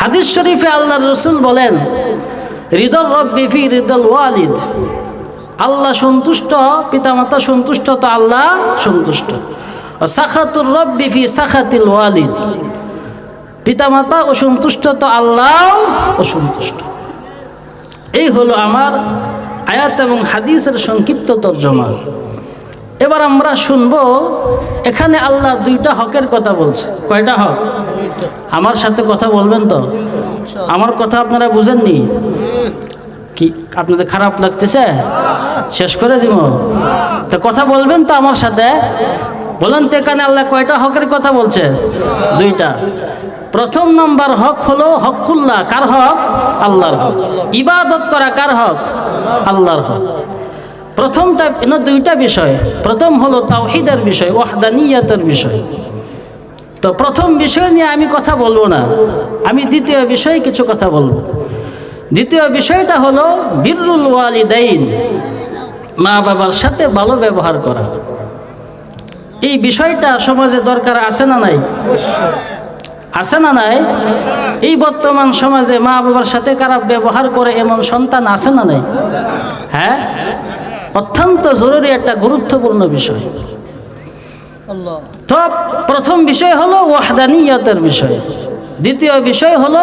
হাদিস শরীফে আল্লাহর রাসূল বলেন, রিদল রব্বি ফি রিদল ওয়ালিদ, আল্লাহ সন্তুষ্ট, পিতামাতা সন্তুষ্ট তো আল্লাহ সন্তুষ্ট। সাখাতুর রব্বি ফি সাখাতিল ওয়ালিদ, পিতামাতা অসন্তুষ্ট তো আল্লাহ অসন্তুষ্ট। এই হলো আমার আয়াত এবং হাদিসের সংক্ষিপ্ত তর্জমা। এবার আমরা শুনবো এখানে আল্লাহ দুইটা হকের কথা বলছে। কয়টা হক? আমার সাথে কথা বলবেন তো? আমার কথা আপনারা বুঝেননি কি? আপনাদের খারাপ লাগতেছে? শেষ করে দিব তো? কথা বলবেন তো আমার সাথে? বলেন তো এখানে আল্লাহ কয়টা হকের কথা বলছে? দুইটা। প্রথম নম্বর হক হলো হকুল্লাহ। কার হক? আল্লাহর হক। ইবাদত করা কার হক? আল্লাহর হক। প্রথমটা দুইটা বিষয়। প্রথম হলো তাওহীদের বিষয়, ওয়াহদানিয়তের বিষয়। তো প্রথম বিষয় নিয়ে আমি কথা বলবো না, আমি দ্বিতীয় বিষয়ে কিছু কথা বলবো। দ্বিতীয় বিষয়টা হলো বিররুল ওয়ালিদাইন, মা বাবার সাথে ভালো ব্যবহার করা। এই বিষয়টা সমাজে দরকার আছে না নাই? আছে না নাই? এই বর্তমান সমাজে মা বাবার সাথে খারাপ ব্যবহার করে এমন সন্তান আছে না নাই? হ্যাঁ, অত্যন্ত জরুরি একটা গুরুত্বপূর্ণ বিষয়। তো প্রথম বিষয় হলো ওয়াহদানিয়তের বিষয়। দ্বিতীয় বিষয় হলো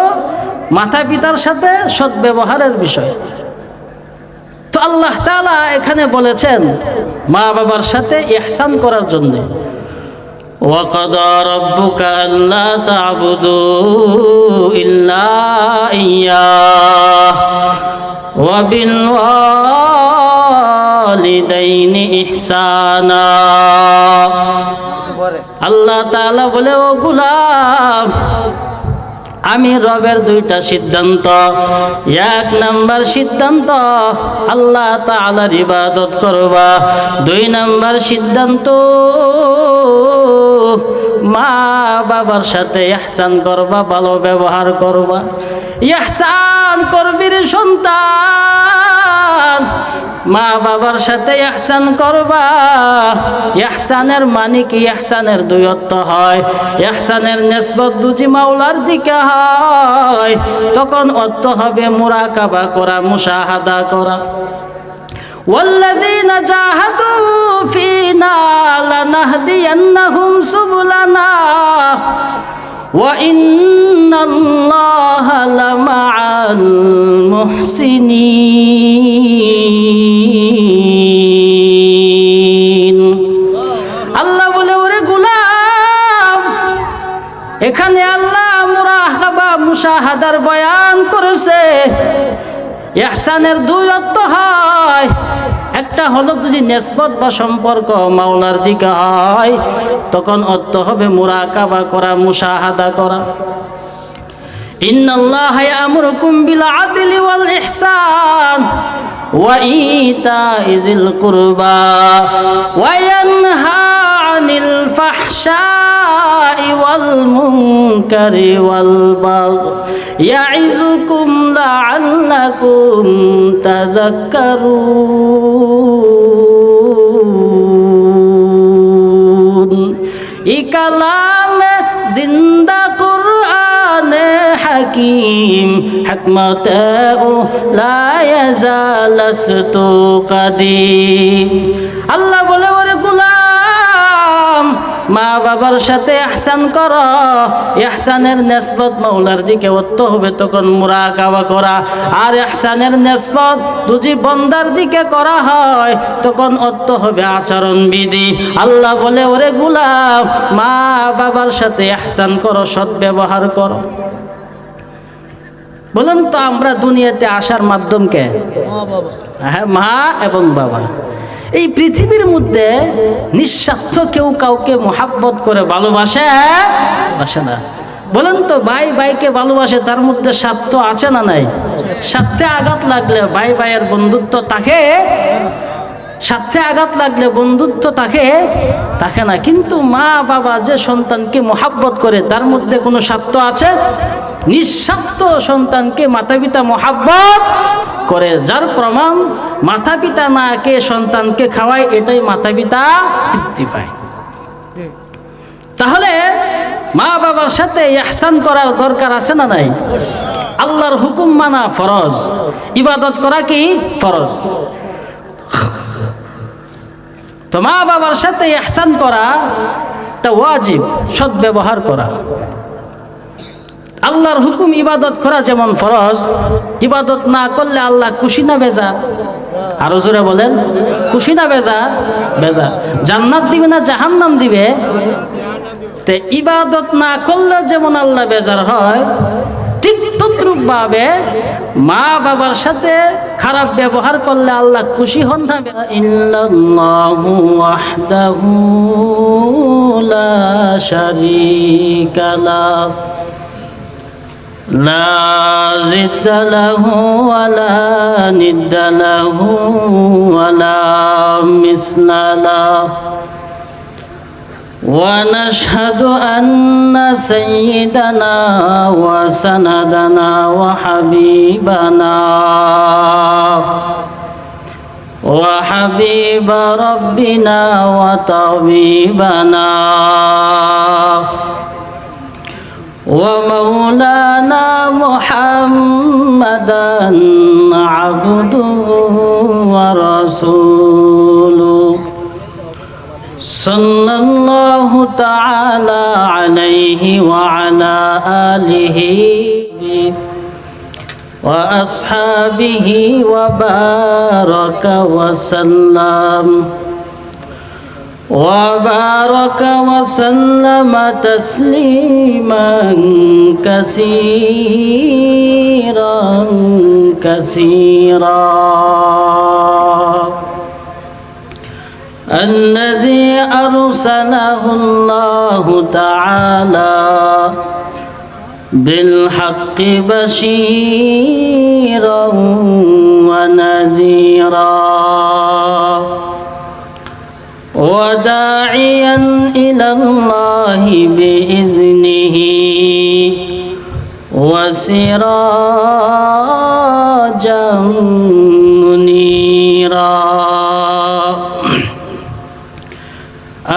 মাতা পিতার সাথে সদ্ব্যবহারের বিষয়। তো আল্লাহ তাআলা এখানে বলেছেন মা বাবার সাথে ইহসান করার জন্য। وَقَضَى رَبُّكَ أَلَّا تَعْبُدُوا إِلَّا إِيَّاهُ وَبِالْوَالِدَيْنِ إِحْسَانًا। আল্লাহ তাআলা বলে, ও গোলাম, আমি রবের দুইটা সিদ্ধান্ত। এক নাম্বার সিদ্ধান্ত আল্লাহ তাআলার ইবাদত করবা। দুই নাম্বার সিদ্ধান্ত মা বাবার সাথে ইহসান করবা, ভালো ব্যবহার করবা। ইহসান করবি রে সন্তান, মা বাবার সাথে ইহসান করবা। ইহসানের মানে কি? ইহসানের দুই অর্থ হয়। ইহসানের নিসবত যদি মাওলার দিকে হয় তখন অর্থ হবে মুরাকাবা করা, মুশাহাদা করা। والذين جاهدوا فينا لنهدينهم سبلنا وإن الله لمع المحسنين। আল্লাহ বলে, ওরে গোলাম, এখানে আল্লাহ মুরাকাবা মুশাহাদার বয়ান করেছে। ইহসানের দুই অর্থ হয়। একটা হলো যদি নিসবত বা সম্পর্ক মাওলার দিকে হয় তখন অর্থ হবে মুরাকাবা করা, মুশাহাদা করা। ইন্নাল্লাহা ইয়া'মুরুকুম বিল আদলি ওয়াল ইহসান ওয়া ইতাইজিল কুরবা ওয়া ইয়ানহা আনিল ফাহশাই ওয়াল মুনকারি ওয়াল বাগই ইয়াইযুকুম লাআল্লাকুম তাযাক্কারুন। এই কালামে জিন্দা কুরআনে হাকিম হিকমতে লা ইয়াজালাস্তু কাদিম। আল্লাহ বলে, ওরে গোলাম, মা বাবার সাথে ইহসান করো। ইহসানের নিসবত মাওলার দিকে অর্থ হবে তখন মুরাকাবা করা। আর ইহসানের নিসবত যদি বান্দার দিকে করা হয় তখন অর্থ হবে আচরণ বিধি। আল্লাহ বলে, ওরে গোলাম, মা বাবার সাথে ইহসান করো, সদ্ব্যবহার করো। বলেন তো আমরা দুনিয়াতে আসার মাধ্যম কে? হ্যাঁ, মা এবং বাবা। এই পৃথিবীর মধ্যে নিঃস্বার্থ কেউ কাউকে মোহাব্বত করে ভালোবাসে না। বলেন তো ভাই ভাইকে ভালোবাসে, তার মধ্যে স্বার্থ আছে না নাই? স্বার্থে আঘাত লাগলে ভাই ভাইয়ের বন্ধুত্ব থাকে, স্বার্থে আঘাত লাগলে বন্ধুত্ব থাকে না। কিন্তু মা বাবা যে সন্তানকে মোহাব্বত করে তার মধ্যে কোনো স্বার্থ আছে? নিঃস্বার্থ সন্তানকে মাতা পিতা মোহাব্বত করে, যার প্রমাণ মাতা পিতা না কে সন্তানকে খাওয়ায়, এটাই মাতা পিতা তৃপ্তি পায়। তাহলে মা বাবার সাথে ইহসান করার দরকার আছে না নাই? আল্লাহর হুকুম মানা ফরজ, ইবাদত করা কি ফরজ। তো মা বাবার সাথে ইহসান করা তা ওয়াজিব, সদ্ব্যবহার করা। আল্লাহর হুকুম ইবাদত করা যেমন ফরজ, ইবাদত না করলে আল্লাহ খুশি না বেজার? আরো জোরে বলেন, খুশি না বেজার? বেজার। জান্নাত দিবে না জাহান্নাম দিবে? তে ইবাদত না করলে যেমন আল্লাহ বেজার হয়, ঠিক তদ্রূপ ভাবে মা বাবার সাথে খারাপ ব্যবহার করলে আল্লাহ খুশি হন না। ইল্লাল্লাহু ওয়াহদাহু লা শারীকা লাহু লা জিদ্দা লাহু ওয়া লা নিদ্দা লাহু ওয়া লা মিসলা লাহু ونشهد أن سيدنا وسندنا وحبيب ربنا وطبيبنا ومولانا محمدا عبده ورسوله صلى الله تعالى عليه وعلى آله وأصحابه وبارك وسلم تسليما كثيرا الذي أرسله الله تعالى بالحق بشيرا ونذيرا وداعيا إلى الله بإذنه وسراجا منيرا.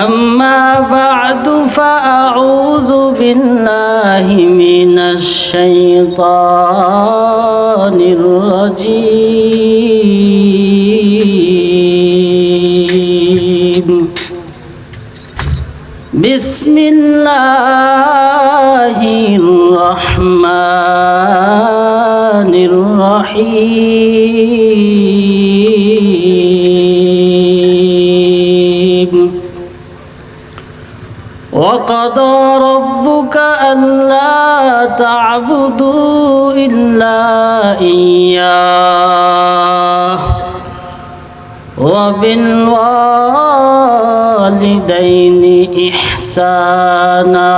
أما بعد فأعوذ بالله من الشيطان الرجيم. بسم الله الرحمن الرحيم. وقضى ربك ألا تعبدوا إلا إياه وبالوالدين إحسانا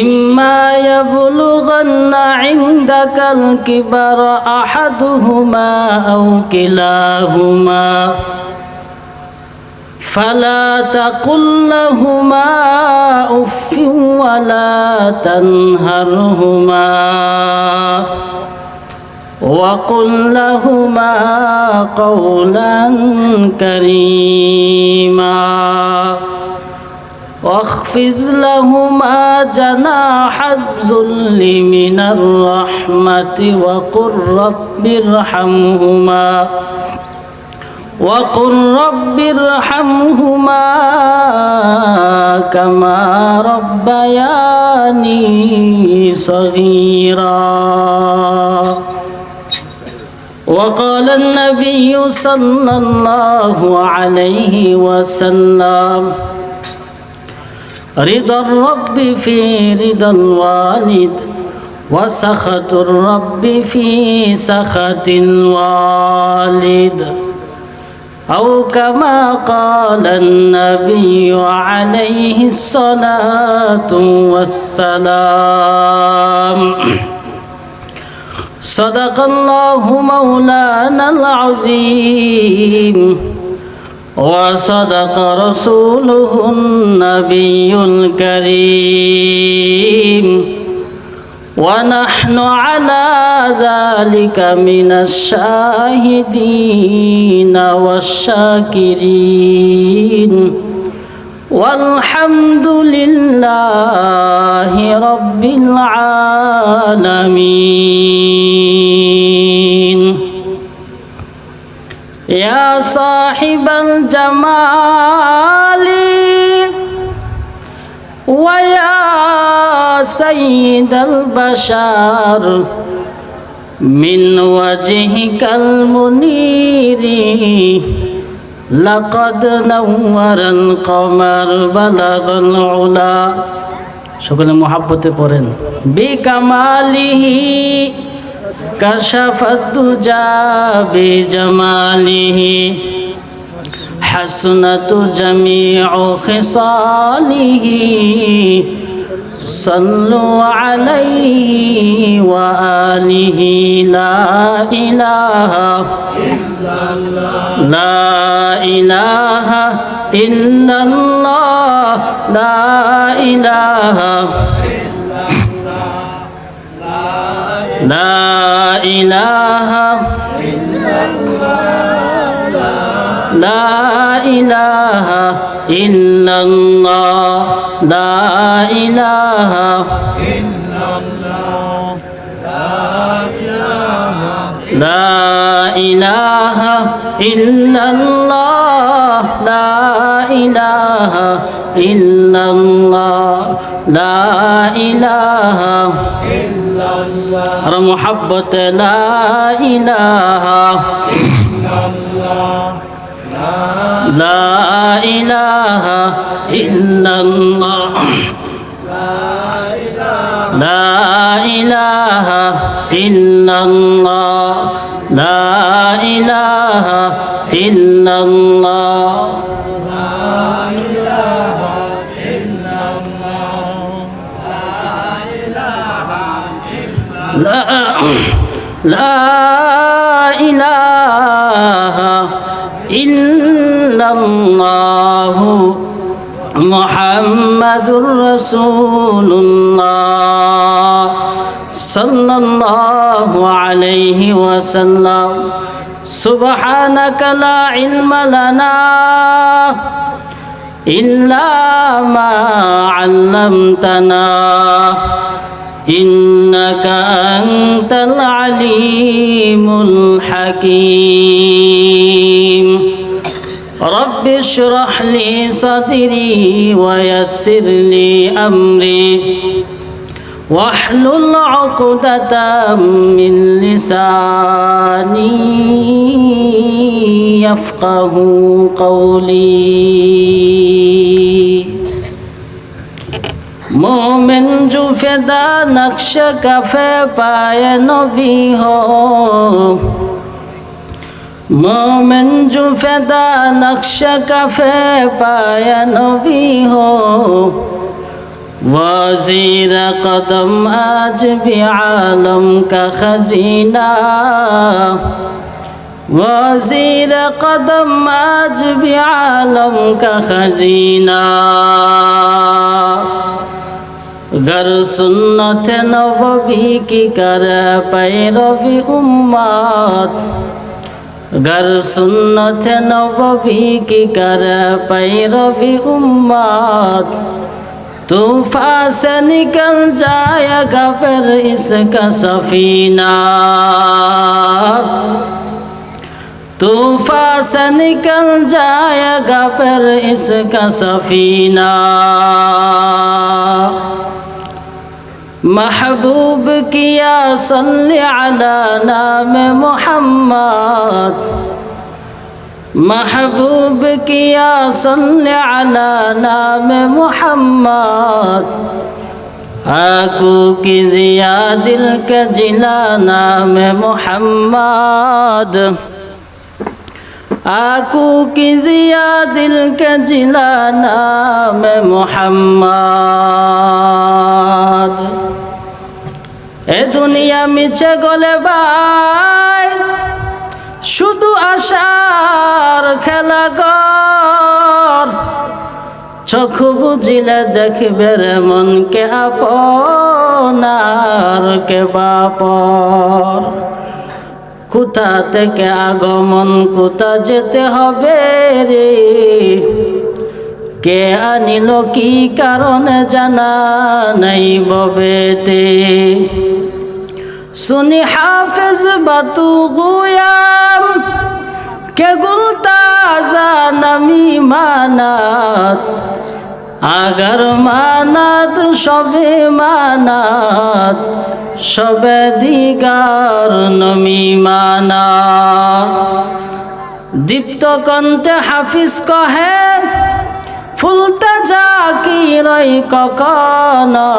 إما يبلغن عندك الكبر أحدهما أو كلاهما فلا تقل لهما أف ولا تنهرهما وقل لهما قولا كريما واخفض لهما جناح الذل من الرحمة وقل رب ارحمهما كما ربياني صغيرا. وقال النبي صلى الله عليه وسلم رضا الرب في رضا الوالد وسخط الرب في سخط الوالد أو كما قال النبي عليه الصلاة والسلام. صدق الله مولانا العظيم وصدق رسوله النبي الكريم ونحن على ذلك من الشاهدين والشاكرين والحمد لله رب العالمين يا صاحب الجمال ويا سيد البشر من وجهك المنير لقد نور القمر بلغ العلا সকলে মহব্বতে পড়েন বিকামালিহি كشف الدجى بجماله حسنت جميع خصاله صلوا عليه وآله لا إله إلا الله لا إله إلا الله لا إله لا إله إلا الله لا إله إلا الله لا إله إلا الله لا إله إلا الله لا إله إلا الله لا إله إلا الله আর محبت لا إله إلا الله لا إله إلا الله لا إله إلا الله لا إله إلا الله لا لا إله إلا الله محمد رسول الله صلى الله عليه وسلم سبحانك لا علم لنا إلا ما علمتنا إنك أنت العليم الحكيم رب اشرح لي صدري ويسر لي أمري واحلل عقدة من لساني يفقه قولي मोमिन जो फिदा नक्श कफे पाए नबी हो मोमिन जो फिदा नक्श कफे पाए नबी हो वज़ीर कदम आज भी आलम का खजीना वज़ीर कदम आज भी आलम का खजीना गर सुन्नत नबवी की कर पैरवी उम्मत गर सुन्नत नबवी की कर पैरवी उम्मत तूफान से निकल जाएगा फिर इसका सफीना तूफान से निकल जाएगा फिर इसका सफीना महबूब किया सल्ली अला नाम मोहम्मद महबूब किया सल्ली अला नाम मोहम्मद आकू की जिया दिल का जिला नाम मोहम्मद आकू की जिया दिल का जिला नाम मोहम्मद ए दुनिया मिছে গলে ভাই শুধু আশার খেলা ঘর চোখ বুঝিলে দেখবে রে মনকে আপনার কে বাপর কোথা থেকে আগমন কোথা যেতে হবে রে কে আনিল কি কারণে জানা নাই ববেতে सुनी हाफिज बातू गुयाम के गुलताजा नमी मानात आगर मानात शबे मानात शबे दिगार नमी मानात दीप्त कंठे हाफिज कहे फुलता जाकी रई ककाना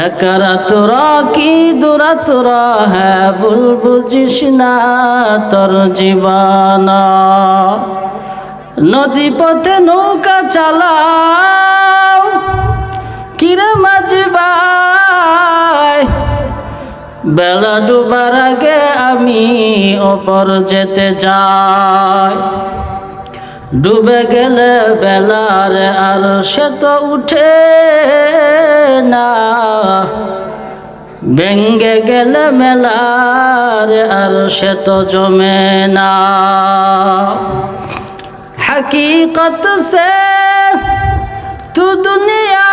একরা তোরা কি দুরা তোরা হ্যাঁ ভুল বুঝিস না তোর জীবনা নদী পথে নৌকা চালাও কিরে মাঝি ভাই বেলা ডুবার আগে আমি ওপর যেতে যাই ডুবে গেলে বেলার আর সে তো উঠে না ভেঙ্গে গেলে মেলার আর সে তো জমে না हकीकत से तू दुनिया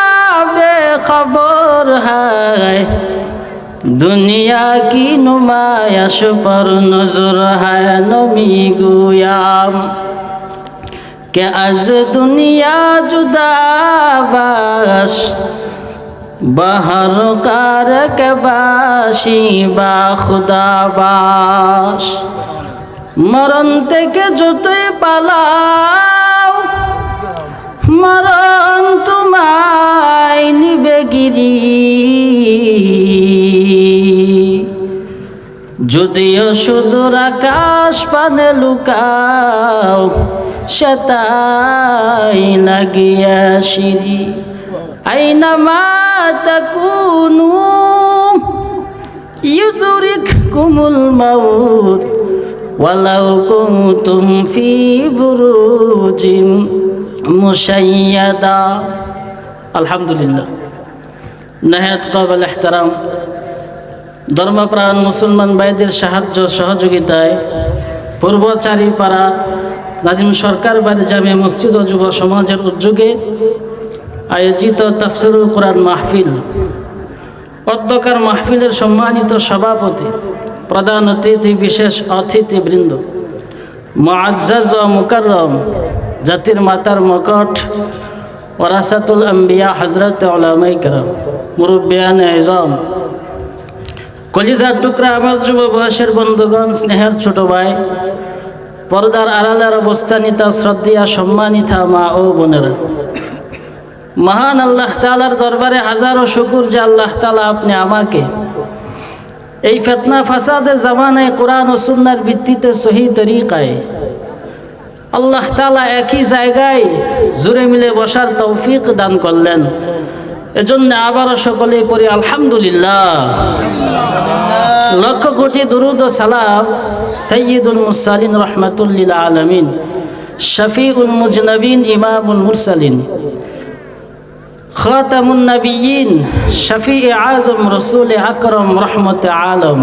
बेखबर है दुनिया की नुमाइश पर नजर है नमी गुयाम के आज दुनिया जुदा बाश बाहर कार के बाशी बा खुदा बाश मरण থেকে যতই পালাও মরণ তোমায় নিবে গিরি যদিও সুদূর আকাশ পানে লুকাও সেটাই লাগিয়া সিঁড়ি আইনামা তাকুনু ইউদরিকুমুল মাউত ওয়ালাউ কুনতুম ফি বুরুজিন মুশাইয়াদা। আলহামদুলিল্লাহ। নাহায়াত কাবিল ইহতারাম ধর্মপ্রাণ মুসলমান ভাইদের সাহায্য সহযোগিতায় পূর্বচারীপাড়া নাজিম সরকার বাড়ি জামে মসজিদ ও যুব সমাজের উদ্যোগে আয়োজিত তাফসিরুল কোরআন মাহফিল অধ্যকার মাহফিলের সম্মানিত সভাপতি প্রধান অতিথি বিশেষ অতিথিবৃন্দ মুআজ্জাজ ও মুকাররম জাতির মাতার মকট ওয়ারাসাতুল আম্বিয়া হযরত উলামায়ে কেরাম মুরব্বিয়ানে ইজাম কলিজার টুকরা আমার যুব বয়সের বন্ধুগণ স্নেহের ছোট ভাই পর্দার আড়ালের অবস্থানিতা শ্রদ্ধেয়া সম্মানিতা মা ও বোনেরা মহান আল্লাহ তাআলার দরবারে হাজারো শুকর যে আল্লাহ তাআলা আপনি আমাকে এই ফিতনা ফাসাদের জামানায় কোরআন ও সুন্নাহর ভিত্তিতে সহি তরিকায় আল্লাহ তাআলা একই জায়গায় জুড়ে মিলে বসার তৌফিক দান করলেন। এজন্য আবারও সকলেই পড়ি আলহামদুলিল্লাহ। লক্ষ কোটি দুরুদ ও সালাম সাইয়্যিদুল মুরসালিন রাহমাতুল লিল আলামিন শফিউল মুজনবিন ইমামুল মুরসালিন খাতামুন নবিয়্যিন শফিঈ আযম রাসূল আকরাম রহমত আলম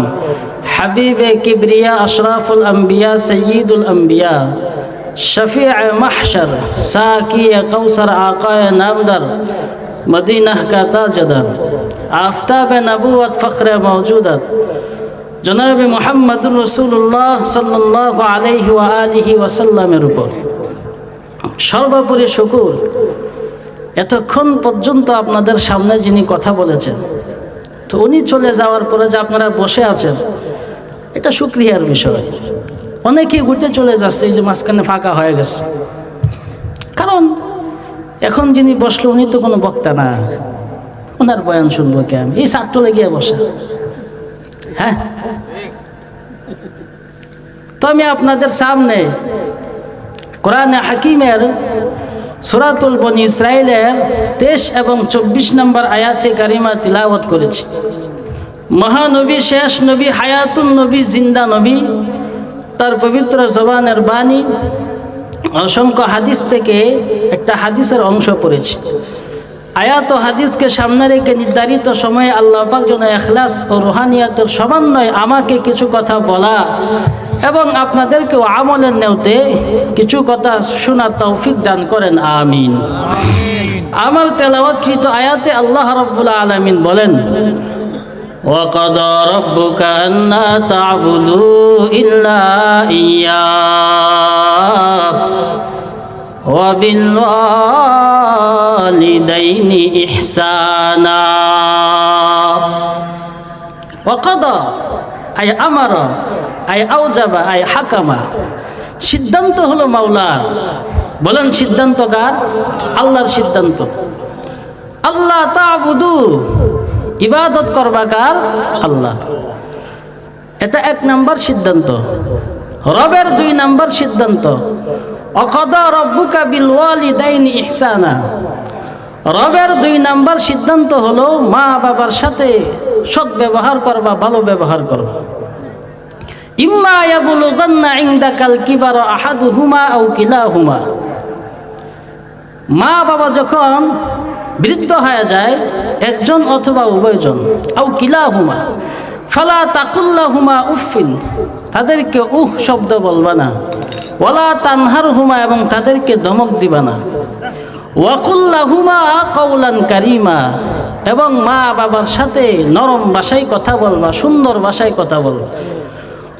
হাবিবে কিবরিয়া আশরাফুল আম্বিয়া সাইয়্যিদুল আম্বিয়া শফিঈ মাহশর সাকি কৌসর আকায়ে নামদার মদিনা का ताजदार आफताब नबूवत फ़ख्र मौजूदत जनाब मुहम्मदुर रसूलुल्लाह सल्लल्लाहु अलैहि व आलिहि ওয়াসাল্লামের উপর সর্বোপরি শুকর এতক্ষণ পর্যন্ত আপনাদের সামনে যিনি কথা বলেছেন তো উনি চলে যাওয়ার পরে যে আপনারা বসে আছেন এটা শুকরিয়ার বিষয়। অনেকেই ঘুরতে চলে যাচ্ছে এই যে মাঝখানে ফাঁকা হয়ে গেছে, কারণ এখন যিনি বসলো উনি তো কোনো বক্তা না, ওনার বয়ান শুনবো কে আমি? এই চারটলে গিয়ে বসা। হ্যাঁ, তো আমি আপনাদের সামনে কোরআনে হাকিমের সূরাতুল বনী ইসরাইলের 23 এবং 24 নম্বর আয়াতে কারিমা তিলাওয়াত করেছি। মহানবী, শেষ নবী, হায়াতুন নবী, জিন্দা নবী, তার পবিত্র জবানের বাণী অসংখ্য হাদিস থেকে একটা হাদিসের অংশ পড়েছি। আয়াত ও হাদিসকে সামনে রেখে নির্ধারিত সময়ে আল্লাহ পাক যেন ইখলাস ও রুহানিয়াতের সমন্বয়ে আমাকে কিছু কথা বলা এবং আপনাদেরকেও আমলের নেওতে কিছু কথা শোনার তৌফিক দান করেন, আমিন। আমার তেলাওয়াতকৃত আয়াতে আল্লাহ রাব্বুল আলামিন বলেন, وَقَضَى رَبُّكَ أَلَّا تَعْبُدُوا إِلَّا إِيَّاهُ وَبِالْوَالِدَيْنِ إِحْسَانًا وَقَضَى أي أمر أي أوجب أي حكم। সিদ্ধান্ত হলো মাওলার। বলেন সিদ্ধান্ত কার? আল্লাহর সিদ্ধান্ত। আল্লাহ তা'বুদু, ইবাদত করবা কার? আল্লাহ। এটা 1 নম্বর সিদ্ধান্ত। রবের 2 নম্বর সিদ্ধান্ত, ওয়াকাদা রাব্বুকা বিল ওয়ালিদাইনি ইহসানা। রবের 2 নম্বর সিদ্ধান্ত হলো মা বাবার সাথে সৎ ব্যবহার করবা, ভালো ব্যবহার করবা। ইম্মা ইয়াবলুগান্না ইনদাকাল কিবারা আহাদুহুমা আও কিলাহুমা। মা বাবা যখন বৃদ্ধ হয়ে যায়, একজন অথবা উভয়জন, আও কিলাহুমা, ফালা তাকুল্লাহুমা উফিন, তাদেরকে শব্দ বলবা না, ওয়ালা তানহারহুমা, এবং তাদেরকে ধমক দিবা না, ওয়াকুল্লাহুমা কওলান কারীমা, এবং মা বাবার সাথে নরম ভাষায় কথা বলবা, সুন্দর ভাষায় কথা বলবা।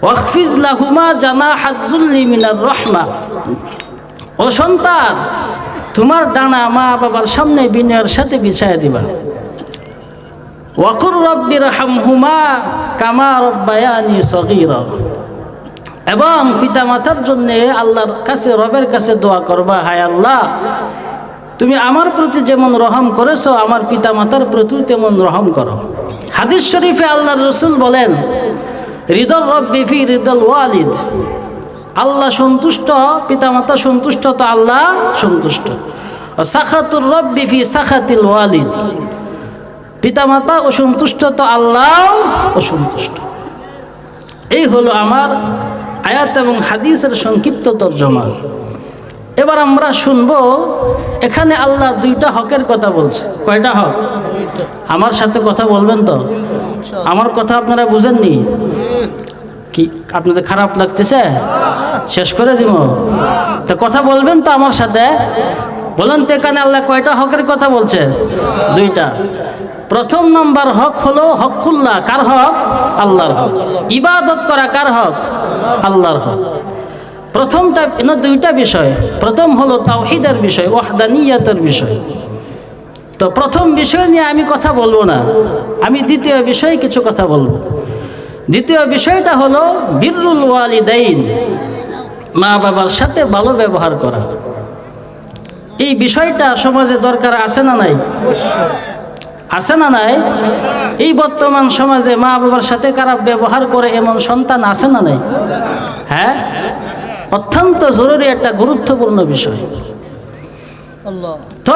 ওয়াখফিজ লাহুমা জানাহাজ যুল্লি মিনার রাহমা। ও সন্তান, তোমার ডানা মা বাবার সামনে বিনয়ের সাথে বিছায়া দিবা। ওয়াকুর রব্বিরহামহুমা কামা রব্বায়ানি সগীরা। এবং পিতামাতার জন্য আল্লাহর কাছে, রবের কাছে দোয়া করবা, হায় আল্লাহ, তুমি আমার প্রতি যেমন রহম করেছো, আমার পিতামাতার প্রতি তেমন রহম করো। হাদিস শরীফে আল্লাহর রাসূল বলেন, রিদর রব্বি ফি রিদল ওয়ালিদ। আল্লাহ সন্তুষ্ট, পিতামাতা সন্তুষ্ট তো আল্লাহ সন্তুষ্ট। সাখাতুর রব্বি ফি সাখাতিল ওয়ালিদ। পিতামাতা অসন্তুষ্ট তো আল্লাহ অসন্তুষ্ট। এই হলো আমার আয়াত এবং হাদিসের সংক্ষিপ্ত তর্জমা। এবার আমরা শুনবো, এখানে আল্লাহ 2টা হকের কথা বলছে। কয়টা হক? আমার সাথে কথা বলবেন তো? আমার কথা আপনারা বুঝেননি কি? আপনাদের খারাপ লাগতেছে? শেষ করে দিব তো? কথা বলবেন তো আমার সাথে? বলেন তো, এখানে আল্লাহ কয়টা হকের কথা বলছে? 2টা। প্রথম নম্বর হক হলো হকুল্লাহ। কার হক? আল্লাহর হক। ইবাদত করা কার হক? আল্লাহর হক। প্রথমটা, 2টা বিষয়। প্রথম হলো তাওহীদের বিষয়, ওয়াহদানিয়াতের বিষয়। তো প্রথম বিষয় নিয়ে আমি কথা বলবো না, আমি দ্বিতীয় বিষয়ে কিছু কথা বলবো। দ্বিতীয় বিষয়টা হলো বিররুল ওয়ালিদাইন, মা বাবার সাথে ভালো ব্যবহার করা। এই বিষয়টা সমাজে দরকার আছে না নাই? আছে না নাই? এই বর্তমান সমাজে মা বাবার সাথে খারাপ ব্যবহার করে এমন সন্তান আছে না নাই? হ্যাঁ, অত্যন্ত জরুরি একটা গুরুত্বপূর্ণ বিষয়। তো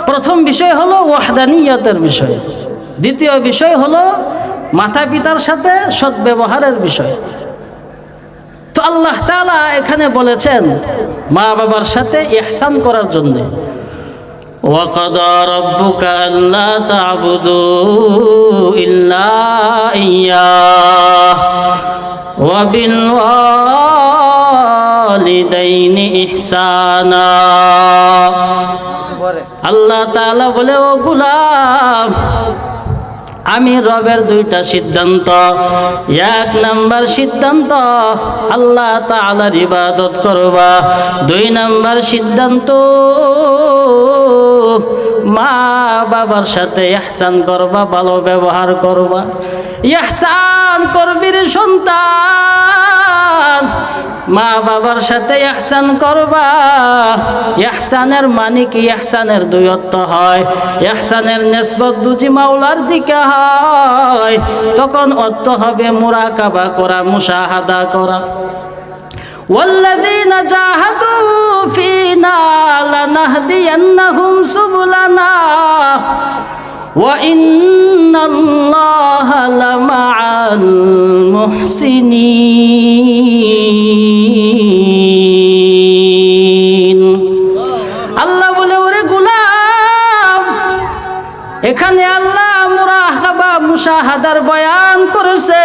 প্রথম বিষয় হলো ওয়াহদানিয়তের বিষয়। দ্বিতীয় বিষয় হলো মাতা পিতার সাথে সৎ ব্যবহারের বিষয়। তো আল্লাহ তাআলা এখানে বলেছেন মা বাবার সাথে ইহসান করার জন্য। ওয়াকাদা রাব্বুকা আল্লা তা'বুদু ইল্লা ইয়্যাহু ওয়া বিল ওয়ালিদাইনি ইহসানা। আল্লাহ তাআলা বলে, ও গোলাম, আমি রবের 2টা সিদ্ধান্ত। 1 নম্বর সিদ্ধান্ত, আল্লাহ তাআলার ইবাদত করবা। 2 নম্বর সিদ্ধান্ত, মা বাবার সাথে ইহসান করবা, ভালো ব্যবহার করবা। ইহসান করবি রে সন্তান, মা বাবার সাথে ইহসান করবা। ইহসানের মানে কি? ইহসানের 2 অর্থ হয়। ইহসানের নিসবত যদি মাওলার দিকে হয়, তখন অর্থ হবে মুরাকাবা করা, মুশাহাদা করা। ওয়াল্লাযীনা জাহাদু ফীনা লানাহদিয়ান্নাহুম সুবুলানা ওয়া ইন্নাল্লাহা লামাআল মুহসিনিন। আল্লাহ বলে, ওরে গোলাম, এখানে আল্লাহ মুরাকাবা, মুশাহাদার বয়ান করেছে।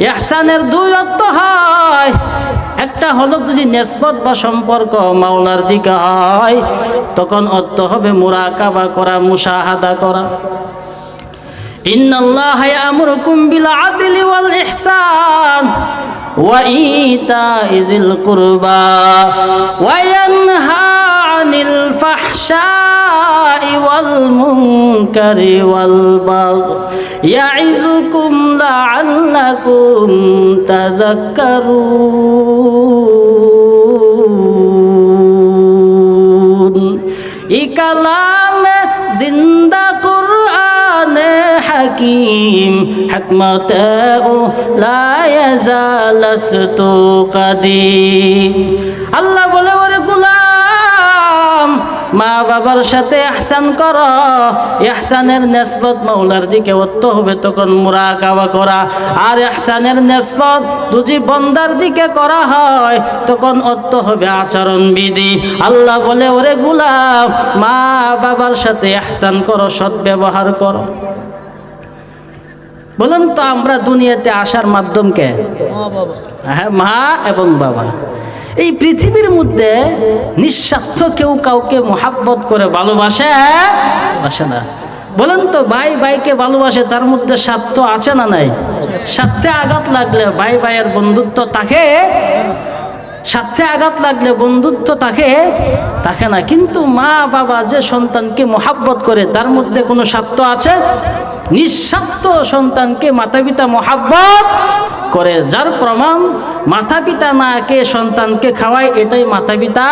ইহসানের দুই অর্থ হয়, একটা হলো যদি নিসবত বা সম্পর্ক মাওলার দিকে হয় তখন অর্থ হবে মুরাকাবা করা, মুশাহাদা করা। ইন্নাল্লাহা ইয়া'মুরুকুম বিল আদলি ওয়াল ইহসান ওয়া ইতা'i যিল কুরবা ওয়া ইয়ানহা আনিল ফাহশা'i ওয়াল মুনকারি ওয়াল বাগই ইয়া'iযুকুম লা'আল্লাকুম তাযাক্কারুন। এই কালাম জিন্দা কুরআনে হাকিম হিকমতেও লা ইয়াজালাস্তু কাদিম। আল্লাহ বলে, ওরে গোলাম, মা বাবার সাথে ইহসান করো। ইহসানের নিসবত মাওলার দিকে অর্থ হবে তখন মুরাকাবা করা, আর ইহসানের নিসবত যদি বান্দার দিকে করা হয় তখন অর্থ হবে আচরণ বিধি। আল্লাহ বলে, ওরে গোলাম, মা বাবার সাথে ইহসান করো, সৎ ব্যবহার করো। বলেন তো আমরা দুনিয়াতে আসার মাধ্যম কে? হ্যাঁ, মা এবং বাবা। এই পৃথিবীর মধ্যে নিঃস্বার্থ কেউ কাউকে মোহাব্বত করে ভালোবাসে না। বলেন তো ভাই ভাইকে ভালোবাসে, তার মধ্যে স্বার্থ আছে না নাই? স্বার্থে আঘাত লাগলে ভাই ভাইয়ের বন্ধুত্ব থাকে, স্বার্থে আঘাত লাগলে বন্ধুত্ব থাকে না। কিন্তু মা বাবা যে সন্তানকে মোহাব্বত করে তার মধ্যে কোনো স্বার্থ আছে? নিঃস্বার্থ সন্তানকে মাতা পিতা মোহাব্বত করে, যার প্রমাণ মাতা পিতা না কে সন্তানকে খাওয়ায়, এটাই মাতা পিতা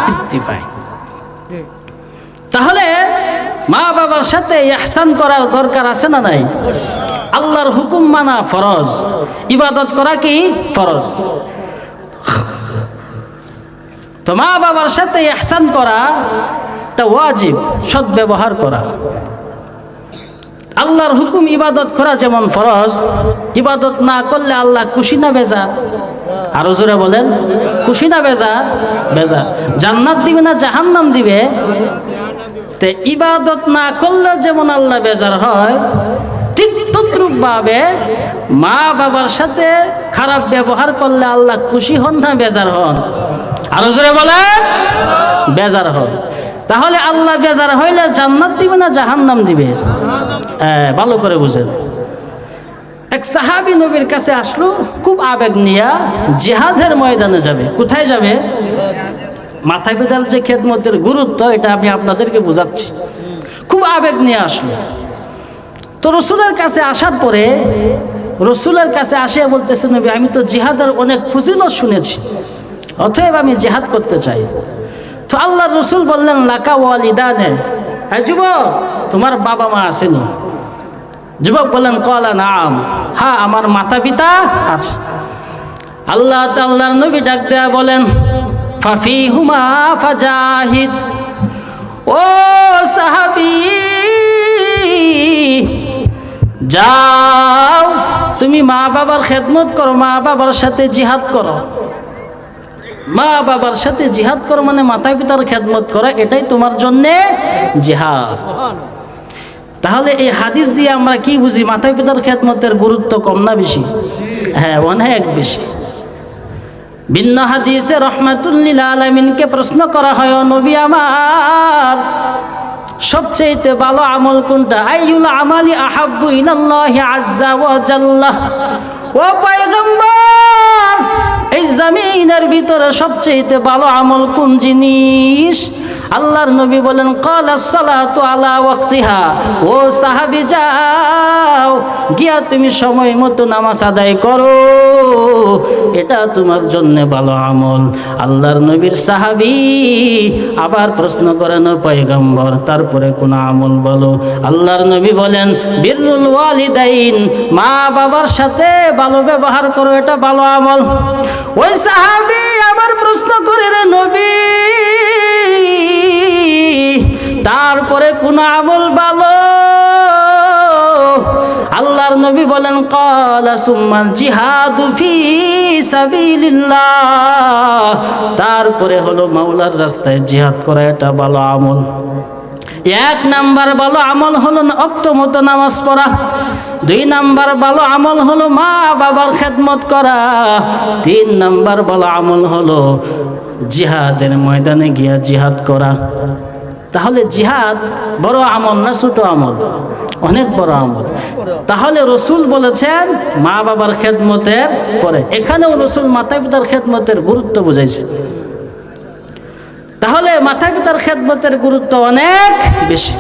তৃপ্তি পায়। তাহলে মা বাবার সাথে ইহসান করার দরকার আছে না নাই? আল্লাহর হুকুম মানা ফরজ, ইবাদত করা কি ফরজ। তো মা বাবার সাথে ইহসান করা তা ওয়াজিব, সৎ ব্যবহার করা। আল্লাহর হুকুম ইবাদত করা যেমন ফরজ, ইবাদত না করলে আল্লাহ খুশি না বেজার? আরো জোরে বলেন, খুশি না বেজার? বেজার। জান্নাত দিবে না জাহান্নাম দিবে? তে ইবাদত না করলে যেমন আল্লাহ বেজার হয়, ঠিক তদ্রূপ ভাবে মা বাবার সাথে খারাপ ব্যবহার করলে আল্লাহ খুশি হন না বেজার হন? আরো জোরে বলেন, বেজার হন। তাহলে আল্লাহ বেজার হইলে জান্নাত দিবে না জাহান্নাম দিবে? ভালো করে বুঝেন। এক সাহাবী নবীর কাছে আসলো, খুব আবেগ নিয়া জিহাদের ময়দানে যাবে। কোথায় যাবে? মাথা পিতার যে খেদমতের গুরুত্ব, এটা আমি আপনাদেরকে বোঝাচ্ছি। খুব আবেগ নিয়ে আসলো। তো রসুলের কাছে আসার পরে রসুলের কাছে আসে বলতেছে, নবী, আমি তো জিহাদের অনেক ফজিলত শুনেছি, অতএব আমি জিহাদ করতে চাই। তো আল্লাহর রসুল বললেন, লাকা ওয়ালিদানে, হ্যাঁ যুবক, তোমার বাবা মা আসেনি? যুবক বললেন, ক্বালা নাআম, হ্যাঁ আমার মাতা পিতা আছে। আল্লাহর নবী ডাক দেয়া বলেন, ফাফিহুমা ফাজাহিদ। ও সাহাবী, যাও তুমি মা বাবার খেদমত করো, মা বাবার সাথে জিহাদ করো। মা বাবার সাথে জিহাদ করো মানে মাতা পিতার খেদমত করা, এটাই তোমার জন্যে জিহাদ। তাহলে এই হাদিস দিয়ে আমরা কি বুঝি? মাতা পিতার খেদমতের গুরুত্ব কম না বেশি? হ্যাঁ, অনেক বেশি। ভিন্ন হাদিসে রাহমাতুল লিল আলামিনকে প্রশ্ন করা হয়, ও নবী আমার, সবচেয়ে ভালো আমল কোনটা? আইয়ুল আমালি আহাব্বু ইলাল্লাহি আযজা ওয়া জাল্লা। ও পয়গম্বর, এই জমিনের ভিতরে সবচেয়ে ভালো আমল কোন জিনিস? আল্লাহর নবী বলেন, ক্বালাস সালাতু আলা ওয়াক্তিহা। ও সাহাবী, যাও গিয়া তুমি সময় মতো নামাজ আদায় করো, এটা তোমার জন্য ভালো আমল। আল্লাহর নবীর সাহাবী আবার প্রশ্ন করেন, পয়গম্বর, তারপরে কোন আমল বলো? আল্লাহর নবী বলেন, বিররুল ওয়ালিদাইন, মা বাবার সাথে ভালো ব্যবহার করো, এটা ভালো আমল। ওই সাহাবী আবার প্রশ্ন করে, রে নবী, তারপরে কোন আমল ভালো? আল্লাহর নবী বলেন, ক্বালা সুম্মাল জিহাদু ফি সাবিলিল্লাহ, তারপরে হলো মাওলার রাস্তায় জিহাদ করা, এটা ভালো আমল। এক নাম্বার ভালো আমল হলো ওয়াক্ত মতো নামাজ পড়া, 2 নাম্বার ভালো আমল হলো মা বাবার খেদমত করা, 3 নাম্বার ভালো আমল হলো জিহাদের ময়দানে গিয়া জিহাদ করা। তাহলে জিহাদ বড় আমল না ছোট আমল? অনেক বড় আমল। তাহলে রসুল বলেছেন মা বাবার খেদমতের পরে, এখানেও রসুল মাতা পিতার খেদমতের গুরুত্ব বুঝাইছে। তাহলে মাতা পিতার খেদমতের গুরুত্ব অনেক বেশি।